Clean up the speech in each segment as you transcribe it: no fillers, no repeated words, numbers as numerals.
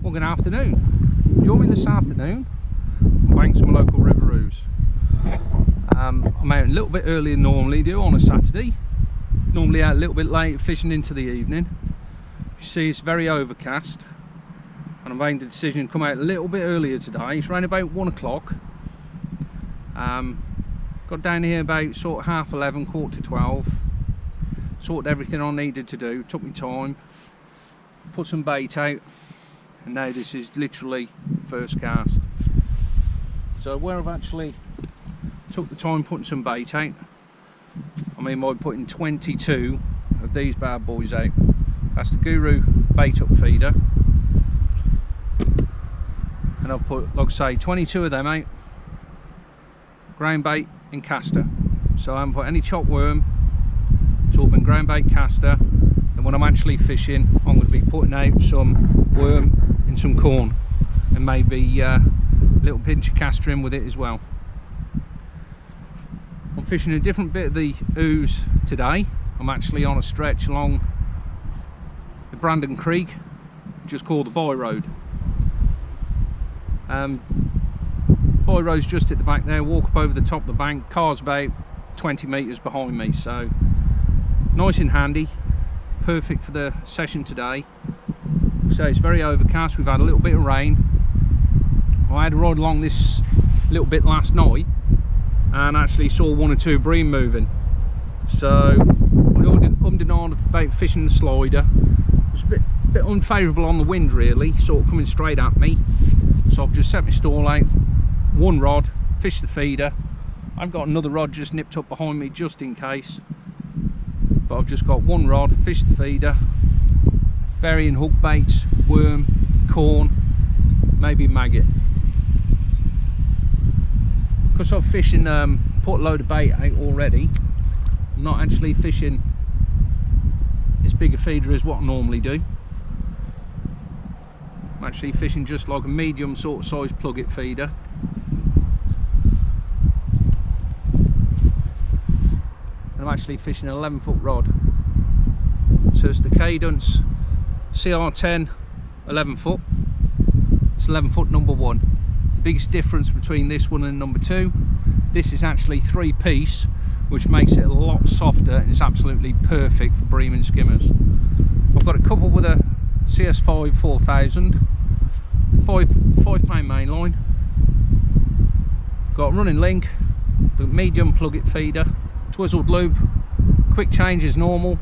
Well, good afternoon. Join me this afternoon on banks of my local river Ouse. I'm out a little bit earlier than normally do on a Saturday. Normally out a little bit late, fishing into the evening. You see it's very overcast and I'm making the decision to come out a little bit earlier today. It's around about 1 o'clock. Got down here about sort of 11:30, 11:45. Sorted everything I needed to do, took me time, put some bait out, and now this is literally first cast. So where I've actually took the time putting some bait out, I mean by putting 22 of these bad boys out. That's the Guru bait up feeder, and I've put, like I say, 22 of them out, ground bait and caster. So I haven't put any chopped worm, it's all been ground bait, caster, and when I'm actually fishing I'm going to be putting out some worm and some corn, and maybe a little pinch of caster in with it as well. I'm fishing a different bit of the Ouse today. I'm actually on a stretch along the Brandon Creek, just called the By Road. By Road's just at the back there. Walk up over the top of the bank, car's about 20 metres behind me, so nice and handy, perfect for the session today. So it's very overcast, we've had a little bit of rain. I had to ride along this little bit last night and actually saw 1 or 2 bream moving, so I ummed and ahed about fishing the slider. It was a bit unfavourable on the wind really, sort of coming straight at me, so I've just set my stall out, 1 rod, fished the feeder. I've got another rod just nipped up behind me just in case, but I've just got 1 rod, fished the feeder, varying hook baits, worm, corn, maybe maggot. Because I'm fishing, put a load of bait out already, I'm not actually fishing as big a feeder as what I normally do. I'm actually fishing just like a medium sort of size plug-it feeder. And I'm actually fishing an 11-foot rod. So it's the Cadence CR10 11-foot. It's 11-foot number 1. The biggest difference between this one and number 2, this is actually 3-piece, which makes it a lot softer and it's absolutely perfect for bream and skimmers. I've got a couple with a CS5 4000, 5-pound main line. Got a running link, the medium plug-it feeder, twizzled loop, quick change as normal.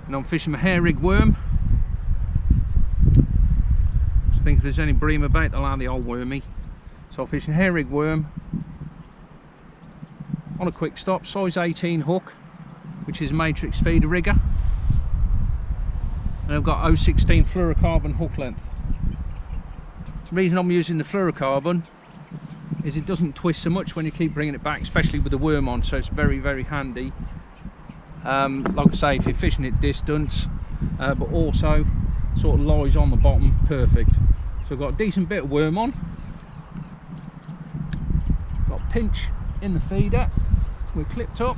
And I'm fishing my hair rig worm. Just think if there's any bream about, they'll have the old wormy. So I'm fishing hair rig worm on a quick stop, size 18 hook, which is a matrix feeder rigger. And I've got 016 fluorocarbon hook length. The reason I'm using the fluorocarbon is it doesn't twist so much when you keep bringing it back, especially with the worm on, so it's very, very handy. Like I say, if you're fishing at distance, but also sort of lies on the bottom, perfect. So I've got a decent bit of worm on. Got a pinch in the feeder. We're clipped up.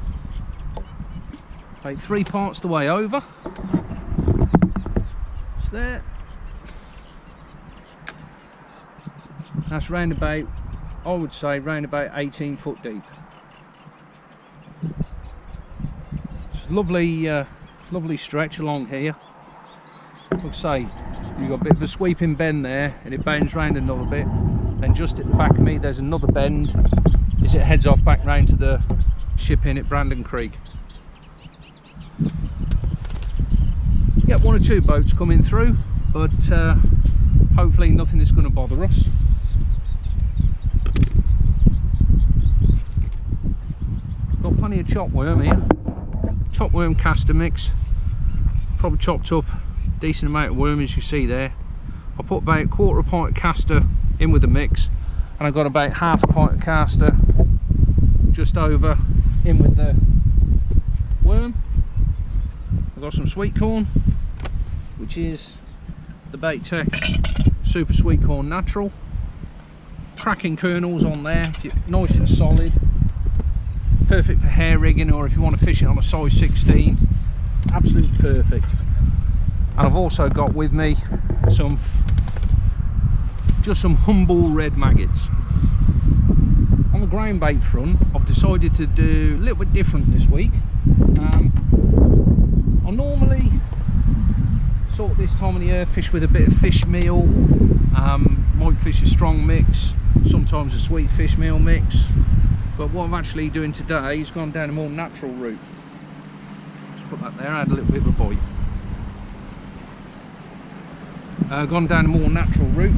About 3 parts the way over. It's there. That's round about, I would say, round about 18 foot deep. It's a lovely, lovely stretch along here. Like I say, you've got a bit of a sweeping bend there, and it bends round another bit. Then just at the back of me, there's another bend as it heads off back round to the ship in at Brandon Creek. Get 1 or 2 boats coming through, but hopefully nothing is going to bother us. Got plenty of chopped worm here, chopped worm caster mix. Probably chopped up a decent amount of worm, as you see there. I put about 1/4 pint of caster in with the mix, and I got about 1/2 pint of caster just over in with the worm. I've got some sweet corn, which is the Bait Tech Super Sweet Corn Natural. Cracking kernels on there, nice and solid. Perfect for hair rigging, or if you want to fish it on a size 16, absolutely perfect. And I've also got with me just some humble red maggots. On the ground bait front, I've decided to do a little bit different this week. I normally sort of this time of the year fish with a bit of fish meal, might fish a strong mix, sometimes a sweet fish meal mix, but what I'm actually doing today is gone down a more natural route. Just put that there, add a little bit of a bite. Gone down a more natural route.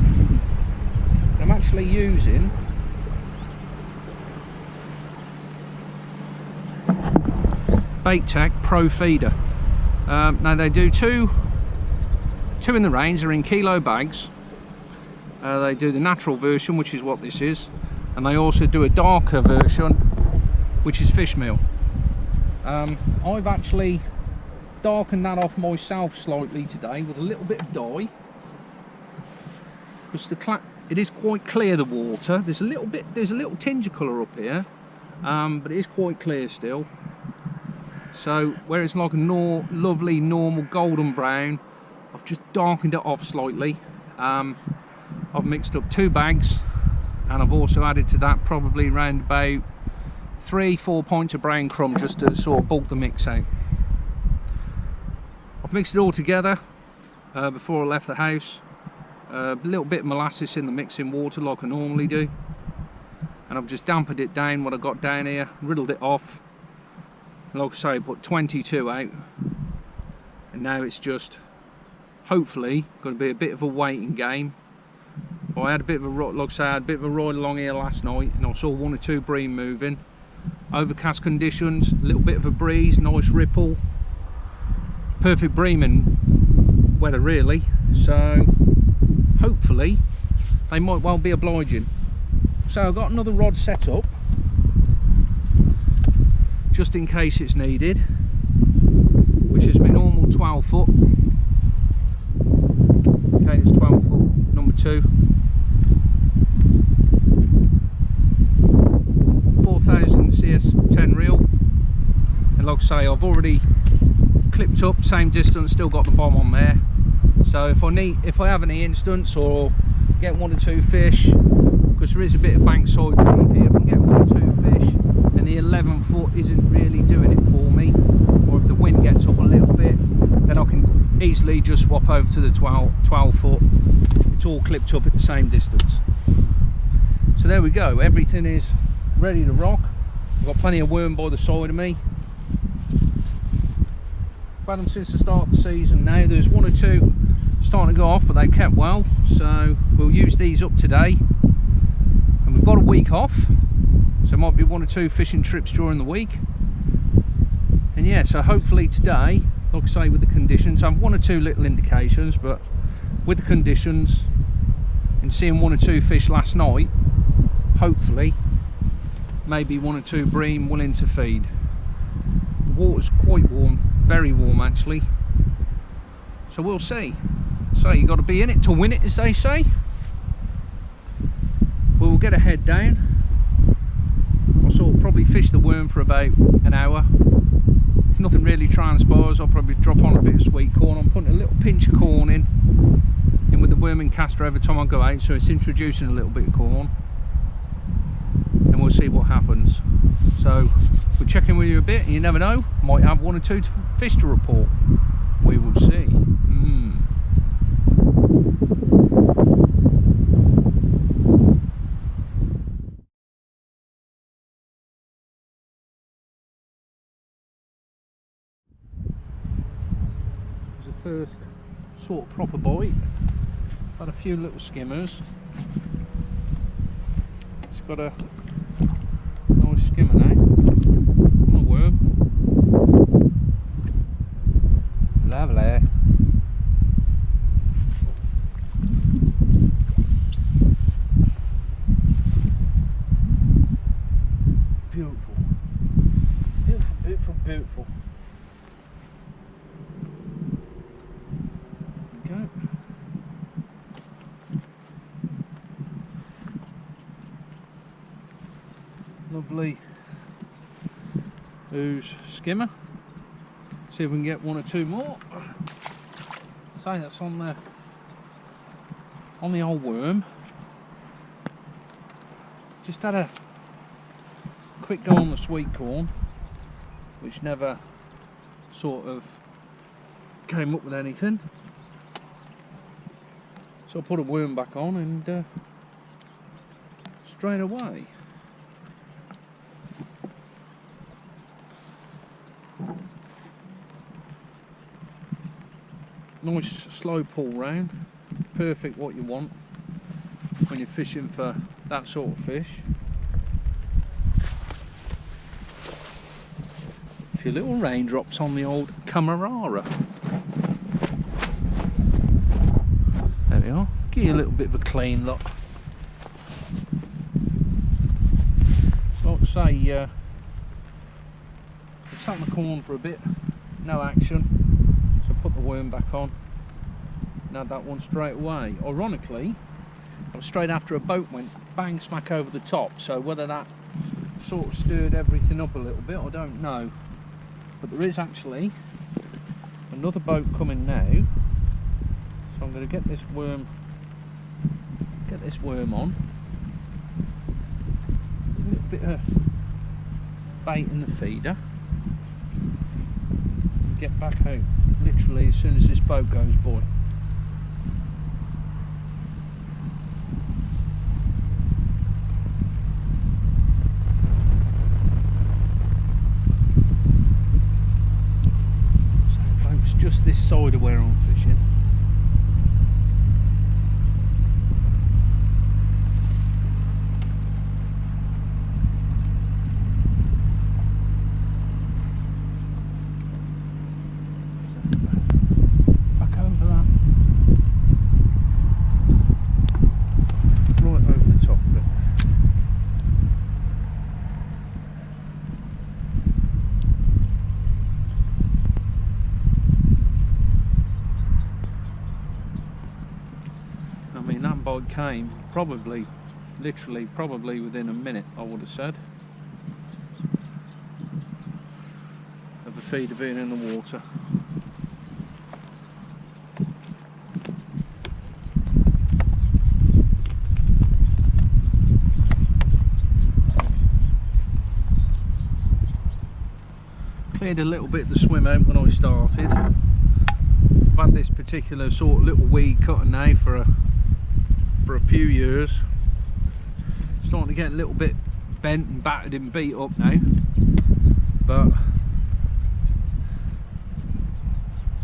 I'm actually using Bait Tech Pro Feeder. Now they do two in the range. They're in kilo bags. They do the natural version, which is what this is, and they also do a darker version, which is fish meal. I've actually darkened that off myself slightly today with a little bit of dye, because it is quite clear, the water. There's a little tinge of colour up here, but it is quite clear still. So where it's like a lovely normal golden brown, I've just darkened it off slightly. I've mixed up 2 bags, and I've also added to that probably around about 3-4 pints of brown crumb, just to sort of bulk the mix out. I've mixed it all together before I left the house. A little bit of molasses in the mixing water like I normally do, and I've just dampened it down what I got down here, riddled it off. Like I say, I put 22 out, and now it's just hopefully going to be a bit of a waiting game. I had a bit of a ride along here last night, and I saw 1 or 2 bream moving. Overcast conditions, a little bit of a breeze, nice ripple, perfect breaming weather really. So hopefully they might well be obliging. So I've got another rod set up just in case it's needed, which is my normal 12 foot. Okay, it's 12 foot, number 2. 4000 CS10 reel, and like I say, I've already clipped up, same distance, still got the bomb on there. So if I have any instance or get 1 or 2 fish, because there is a bit of bankside bait here, if I get 1 or 2 fish and the 11 foot isn't really doing it for me, or if the wind gets up a little bit, then I can easily just swap over to the 12 foot. It's all clipped up at the same distance. So there we go, everything is ready to rock. I've got plenty of worm by the side of me. I've had them since the start of the season now. There's 1 or 2 starting to go off, but they kept well, so we'll use these up today. And we've got a week off, so there might be 1 or 2 fishing trips during the week. And yeah, so hopefully today, like I say, with the conditions, I have 1 or 2 little indications, but with the conditions and seeing 1 or 2 fish last night, hopefully maybe 1 or 2 bream willing to feed. The water's quite warm, very warm actually, so we'll see. So you got to be in it to win it, as they say. We'll get a head down. I'll sort of probably fish the worm for about an hour. If nothing really transpires, I'll probably drop on a bit of sweet corn. I'm putting a little pinch of corn in with the worming caster every time I go out, so it's introducing a little bit of corn, and we'll see what happens. So we'll check in with you a bit, and you never know, might have 1 or 2 fish to report. We will see. First sort of proper bite. Had a few little skimmers. It's got a nice skimmer now. On a worm. Lovely. Beautiful. Beautiful, beautiful, beautiful. Lovely Ouse skimmer. See if we can get 1 or 2 more. say that's on the old worm. Just had a quick go on the sweet corn, which never sort of came up with anything. So I put a worm back on and straight away nice slow pull round, perfect what you want when you're fishing for that sort of fish. A few little raindrops on the old Camarara. There we are. Give you a little bit of a clean look. So like I say, I sat in the corn for a bit, no action, so I put the worm back on and had that one straight away. Ironically, it was straight after a boat went bang smack over the top, so whether that sort of stirred everything up a little bit, I don't know. But there is actually another boat coming now, so I'm going to get this worm on. A little bit of bait in the feeder. Get back out literally as soon as this boat goes by. So boat's just this side of where I'm fishing. Came probably within a minute, I would have said, of the feeder being in the water. Cleared a little bit of the swim out when I started. I've had this particular sort of little weed cutter now for a few years. Starting to get a little bit bent and battered and beat up now, but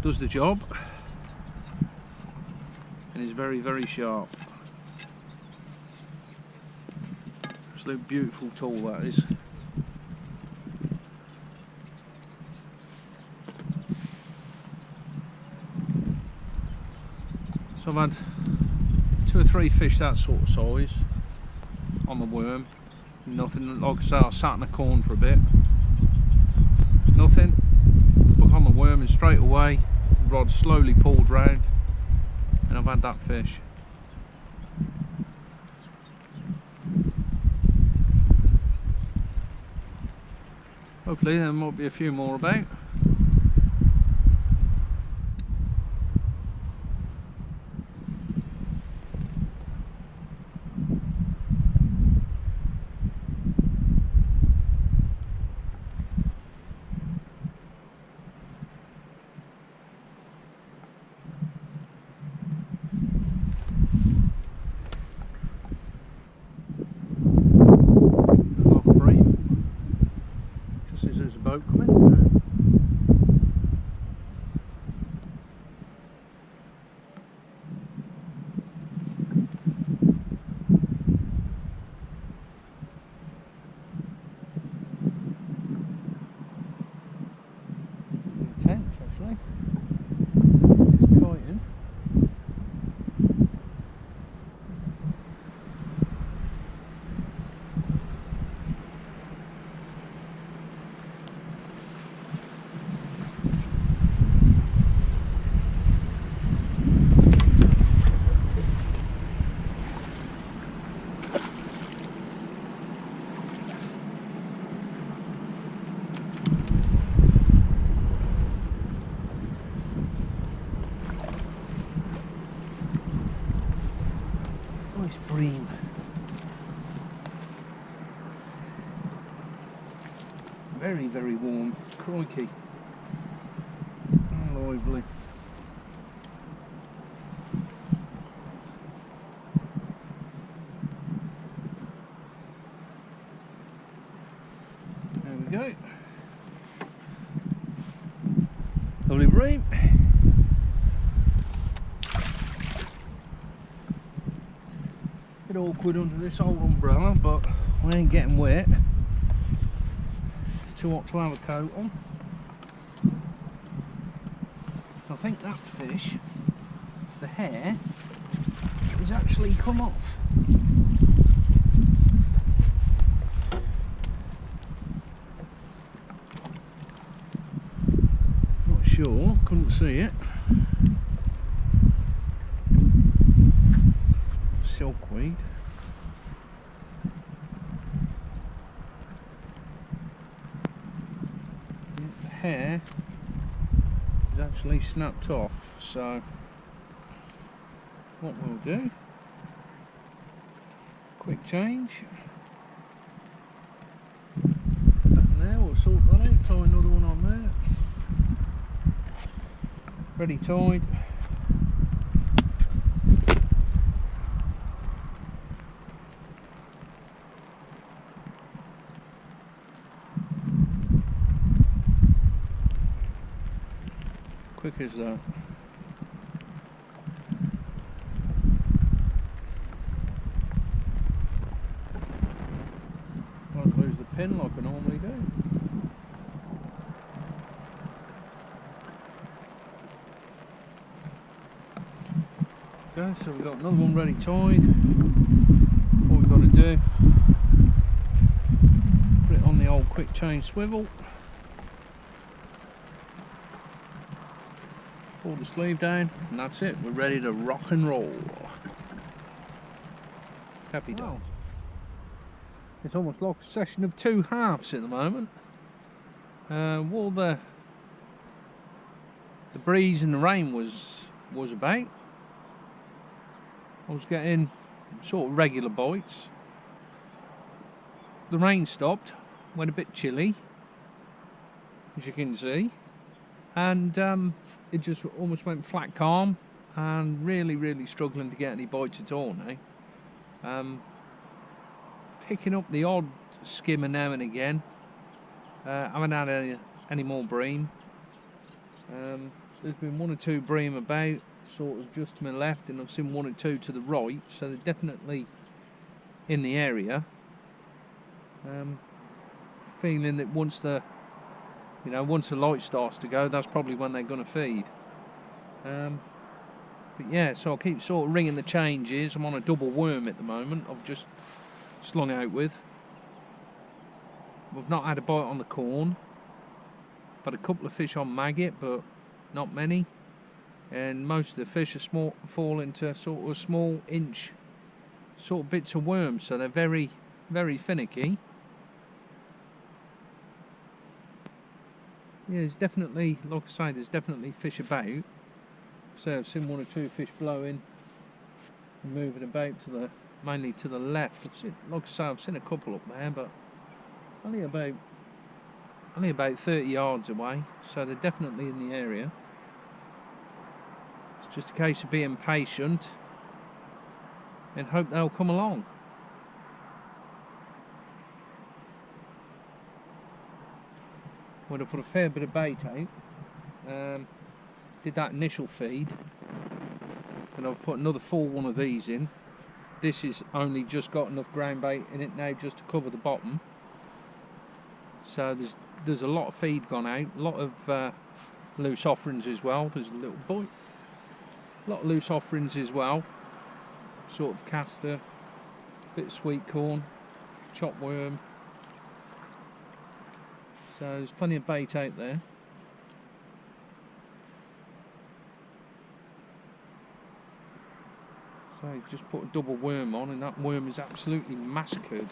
does the job and is very, very sharp. Absolute beautiful tool that is. So I've had 2 or 3 fish that sort of size on the worm. Nothing. Like I say, I sat in the corn for a bit. Nothing. Hook on the worm and straight away the rod slowly pulled round and I've had that fish. Hopefully there might be a few more about. Boat coming. bream. Very, very warm. Crikey. How lively. There we go. Lovely bream. Bit awkward under this old umbrella, but we ain't getting wet. It's too hot to have a coat on. I think that fish, the hair, has actually come off. Not sure, couldn't see it. Silkweed. The hair is actually snapped off, so what we'll do, quick change. That in there, we'll sort that out, tie another one on there. Ready tied. Quick as that. Won't lose the pin like I normally do. Okay, so we've got another one ready tied. What we've got to do, put it on the old quick change swivel. Pull the sleeve down, and that's it. We're ready to rock and roll. Happy days. It's almost like a session of two halves at the moment. While the breeze and the rain was about, I was getting sort of regular bites. The rain stopped, went a bit chilly, as you can see, and it just almost went flat calm, and really struggling to get any bites at all now. Picking up the odd skimmer now and again. I haven't had any more bream. There's been one or two bream about, sort of just to my left, and I've seen one or two to the right, so they're definitely in the area. Feeling that once the light starts to go, that's probably when they're going to feed. But yeah, so I'll keep sort of ringing the changes. I'm on a double worm at the moment. I've just slung out with. We've not had a bite on the corn. But a couple of fish on maggot, but not many. And most of the fish are fall into sort of small inch sort of bits of worm, so they're very finicky. Yeah, there's definitely, like I say, there's definitely fish about. So I've seen one or two fish blowing and moving about mainly to the left. Like I say, I've seen a couple up there, but only about 30 yards away, so they're definitely in the area. It's just a case of being patient and hope they'll come along. I'm going to put a fair bit of bait out. Did that initial feed, and I've put another full one of these in. This is only just got enough ground bait in it now just to cover the bottom. So there's a lot of feed gone out, a lot of loose offerings as well. There's a little boy, a lot of loose offerings as well. Sort of castor, bit of sweet corn, chopped worm. So there's plenty of bait out there. So just put a double worm on, and that worm is absolutely massacred.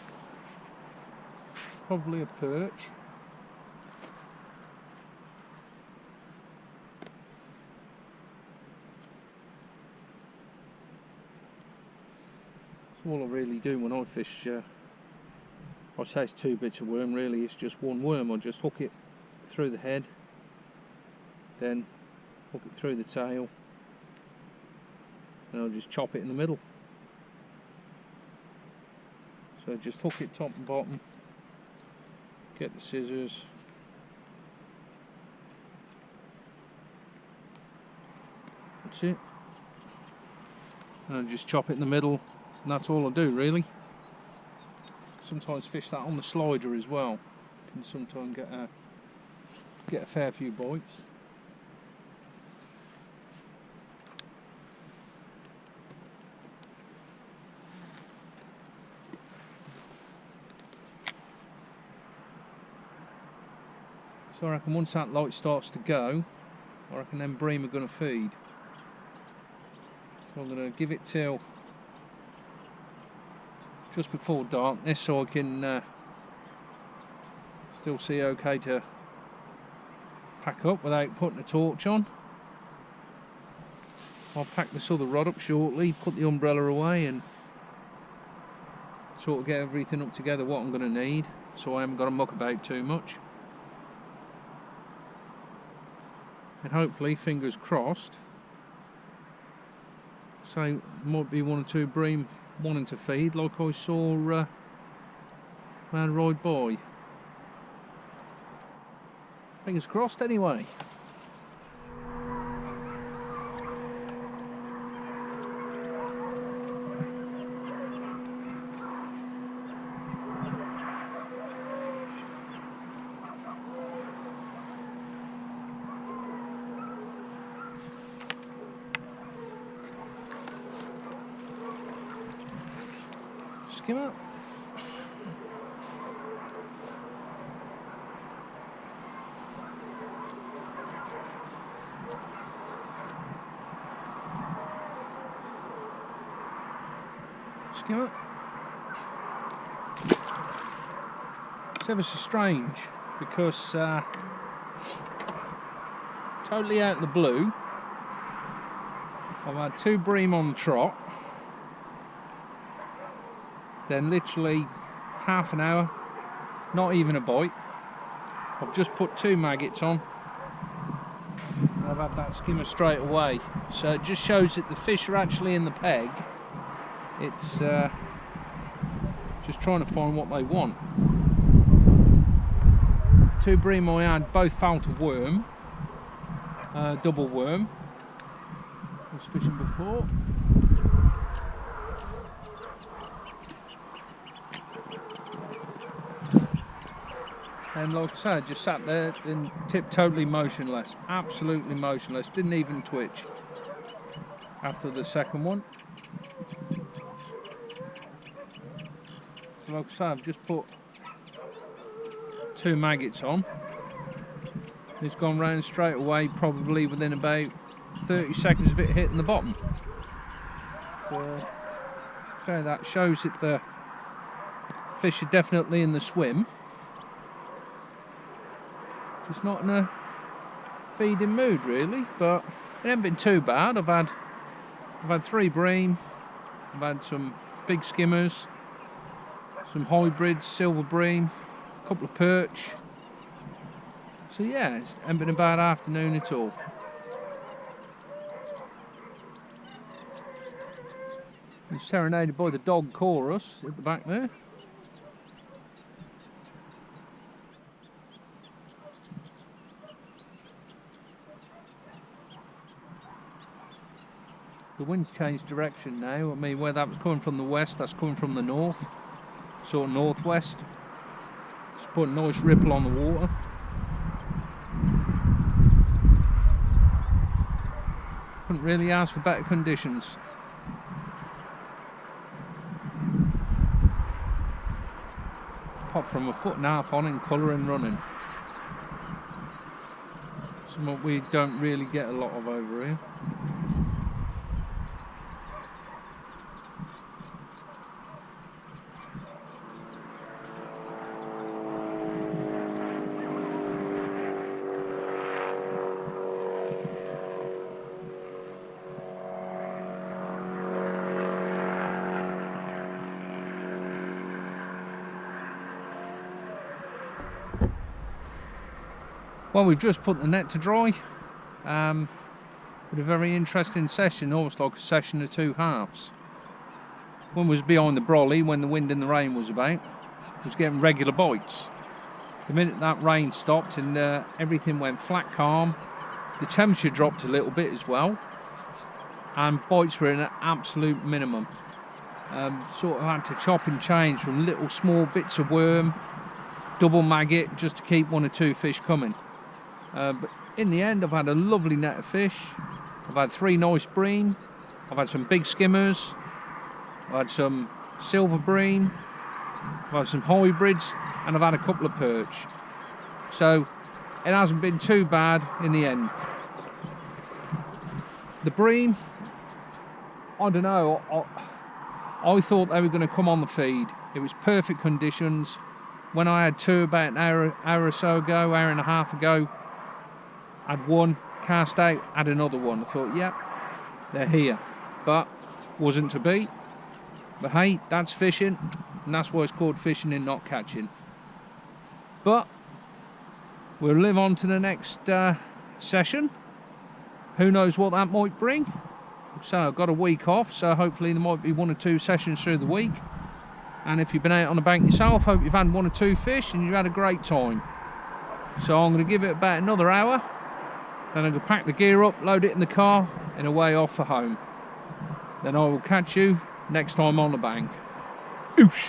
Probably a perch. So all I really do when I fish, I say it's 2 bits of worm, really it's just one worm. I just hook it through the head, then hook it through the tail, and I'll just chop it in the middle. So just hook it top and bottom, get the scissors, that's it, and I'll just chop it in the middle, and that's all I do really. Sometimes fish that on the slider as well, can sometimes get a fair few bites. So I reckon once that light starts to go, I reckon them bream are going to feed. So I'm going to give it till just before darkness so I can still see okay to pack up without putting a torch on. I'll pack this other rod up shortly, put the umbrella away and sort of get everything up together what I'm going to need, so I haven't got to muck about too much. And hopefully, fingers crossed, so might be 1 or 2 bream wanting to feed like I saw round ride by. Fingers crossed anyway. Skim up. Skim up. It's ever so strange because totally out of the blue, I've had 2 bream on the trot. Then literally half an hour, not even a bite. I've just put 2 maggots on. I've had that skimmer straight away. So it just shows that the fish are actually in the peg. It's just trying to find what they want. 2 bream I had both found a worm, double worm. I was fishing before. And like I said, I just sat there and tipped totally motionless, absolutely motionless, didn't even twitch after the second one. So like I said, I've just put 2 maggots on. It's gone round straight away, probably within about 30 seconds of it hitting the bottom. So that shows that the fish are definitely in the swim. Just not in a feeding mood really, but it hasn't been too bad. I've had 3 bream, I've had some big skimmers, some hybrids, silver bream, a couple of perch. So yeah, it hasn't been a bad afternoon at all. I'm serenaded by the dog chorus at the back there. The wind's changed direction now. I mean, where that was coming from the west, that's coming from the north, sort of northwest. It's put a nice ripple on the water. Couldn't really ask for better conditions. Pop from a 1.5 foot on in colour and running. Something we don't really get a lot of over here. Well, we've just put the net to dry. With a very interesting session, almost like a session of two halves. One was behind the brolly when the wind and the rain was about. It was getting regular bites. The minute that rain stopped and everything went flat calm, the temperature dropped a little bit as well, and bites were in an absolute minimum. Sort of had to chop and change from little small bits of worm, double maggot, just to keep one or two fish coming. But in the end, I've had a lovely net of fish. I've had 3 nice bream, I've had some big skimmers, I've had some silver bream, I've had some hybrids, and I've had a couple of perch. So it hasn't been too bad in the end. The bream, I don't know, I thought they were going to come on the feed. It was perfect conditions. When I had 2 about an hour or so ago, hour and a half ago, I'd 1 cast out, had another one. I thought, yep, they're here, but wasn't to be. But hey, that's fishing, and that's why it's called fishing and not catching. But we'll live on to the next session. Who knows what that might bring. So I've got a week off, so hopefully there might be 1 or 2 sessions through the week. And if you've been out on the bank yourself, hope you've had 1 or 2 fish and you've had a great time. So I'm going to give it about another hour. Then I'm going to pack the gear up, load it in the car, and away off for home. Then I will catch you next time on the bank. Oosh!